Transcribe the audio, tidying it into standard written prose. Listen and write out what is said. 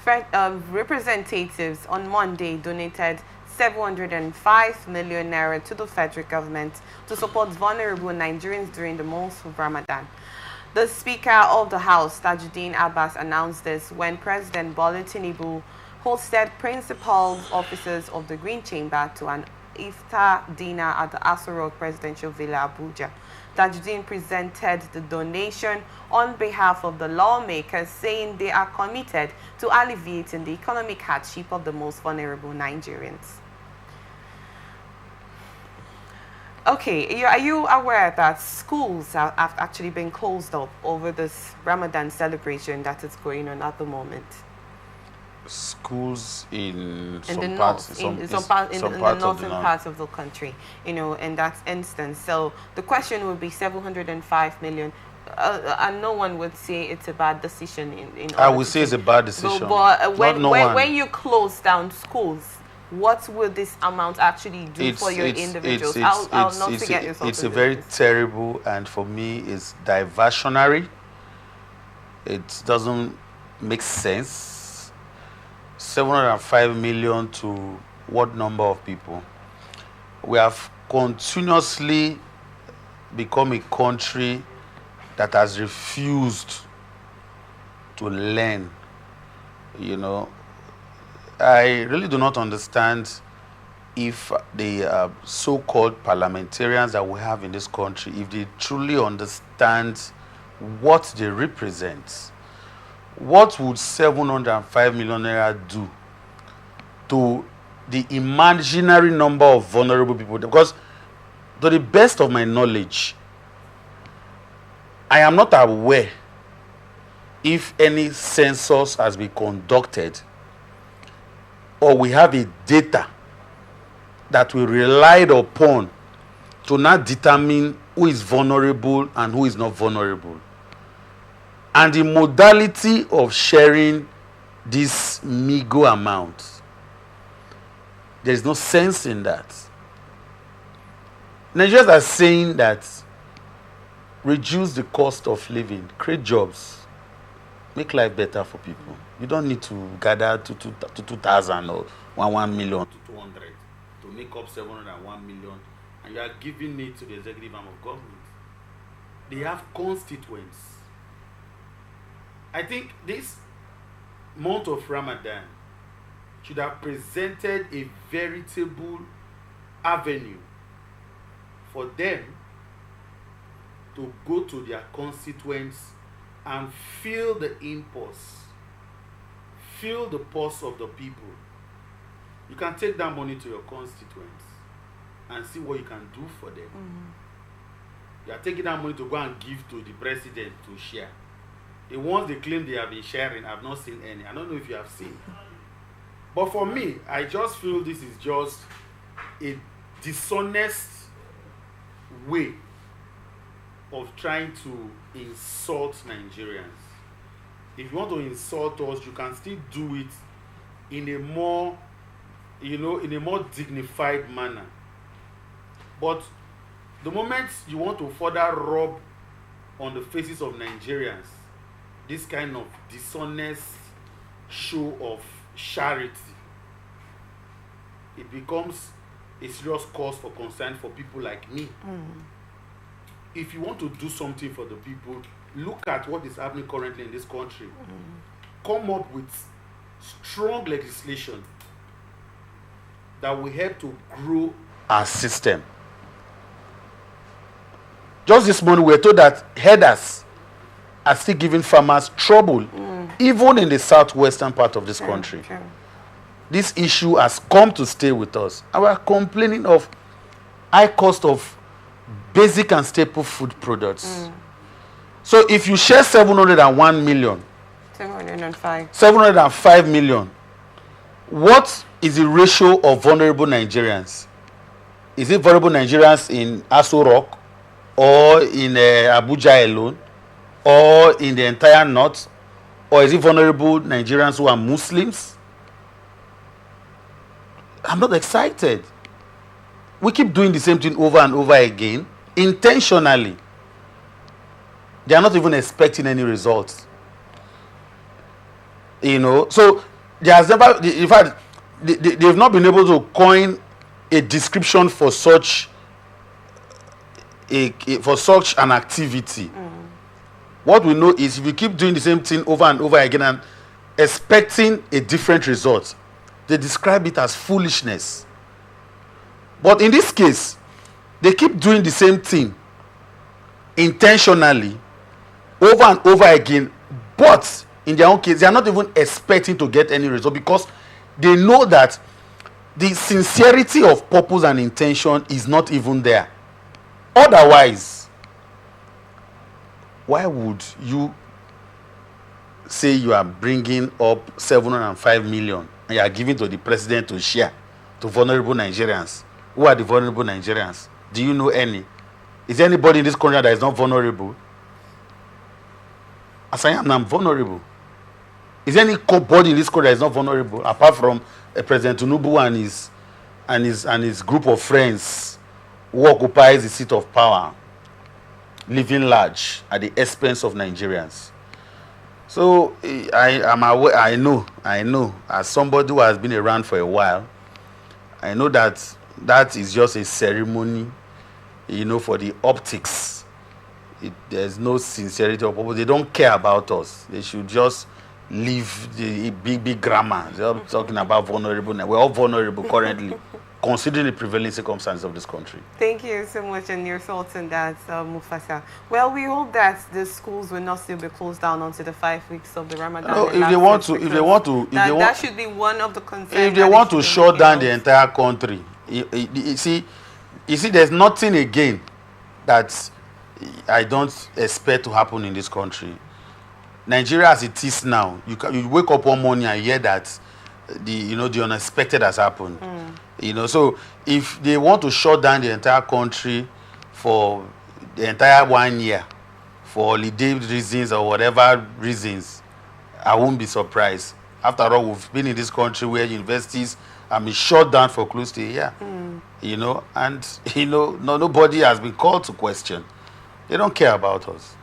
representatives on Monday donated 705 million naira to the federal government to support vulnerable Nigerians during the month of Ramadan. The Speaker of the House, Tajuddin Abbas, announced this when President Bola Tinubu hosted principal officers of the Green Chamber to an iftar dinner at the Aso Rock Presidential Villa, Abuja. Tajuddin presented the donation on behalf of the lawmakers, saying they are committed to alleviating the economic hardship of the most vulnerable Nigerians. Okay, are you aware that schools have actually been closed up over this Ramadan celebration that is going on at the moment? Schools in the some north, parts, in the northern parts of the country, in that instance. So the question would be 705 million, and no one would say it's a bad decision. I would say it's a bad decision. But when you close down schools, what will this amount actually do for your individuals? I'll not forget yourself. It's a very terrible, and for me, it's diversionary. It doesn't make sense. 705 million to what number of people? We have continuously become a country that has refused to learn. I really do not understand if the so-called parliamentarians that we have in this country, if they truly understand what they represent. What would 705 million naira do to the imaginary number of vulnerable people? Because to the best of my knowledge, I am not aware if any census has been conducted or we have a data that we relied upon to now determine who is vulnerable and who is not vulnerable. And the modality of sharing this meager amount, there is no sense in that. Nigerians are saying that reduce the cost of living, create jobs, make life better for people. You don't need to gather to 2,000 or 1 million to 200 to make up 701 million, and you are giving it to the executive arm of government. They have constituents. I think this month of Ramadan should have presented a veritable avenue for them to go to their constituents and feel the impulse, feel the pulse of the people. You can take that money to your constituents and see what you can do for them. You are taking that money to go and give to the president to share. The ones they claim they have been sharing, I've not seen any. I don't know if you have seen. But for me, I just feel this is just a dishonest way of trying to insult Nigerians. If you want to insult us, you can still do it in a more, in a more dignified manner. But the moment you want to further rub on the faces of Nigerians this kind of dishonest show of charity, it becomes a serious cause for concern for people like me. If you want to do something for the people, look at what is happening currently in this country. Come up with strong legislation that will help to grow our system. Just this morning, we were told that headers are still giving farmers trouble, even in the southwestern part of this country. This issue has come to stay with us. And we are complaining of high cost of basic and staple food products. So if you share 701 million, 705 million, what is the ratio of vulnerable Nigerians? Is it vulnerable Nigerians in Aso Rock or in Abuja alone, or in the entire north, or is it vulnerable Nigerians who are Muslims? I'm not excited. We keep doing the same thing over and over again, intentionally. They are not even expecting any results. So there has never, in fact, they've not been able to coin a description for such for such an activity. What we know is if you keep doing the same thing over and over again and expecting a different result, they describe it as foolishness. But in this case, they keep doing the same thing intentionally over and over again, but in their own case, they are not even expecting to get any result because they know that the sincerity of purpose and intention is not even there. Otherwise, why would you say you are bringing up 705 million and you are giving to the president to share to vulnerable Nigerians? Who are the vulnerable Nigerians? Do you know any? Is there anybody in this country that is not vulnerable? As I am, I'm vulnerable. Is there any body in this country that is not vulnerable apart from President Tinubu and his group of friends who occupies the seat of power, living large at the expense of Nigerians? So I am aware. I know, as somebody who has been around for a while, I know that is just a ceremony, for the optics. There's no sincerity or purpose. They don't care about us. They should just leave the big grammar. They're talking about vulnerable. We're all vulnerable currently, considering the prevailing circumstances of this country. Thank you so much, and your thoughts on that, Mufasa. Well, we hope that the schools will not still be closed down until the 5 weeks of the Ramadan. No, if that should be one of the concerns. If they want to shut down the entire country, you see, there's nothing again that I don't expect to happen in this country. Nigeria as it is now, you wake up one morning and hear that the unexpected has happened. So if they want to shut down the entire country for the entire 1 year for holiday reasons or whatever reasons, I won't be surprised. After all, we've been in this country where universities have been shut down for close to a year. And nobody has been called to question. They don't care about us.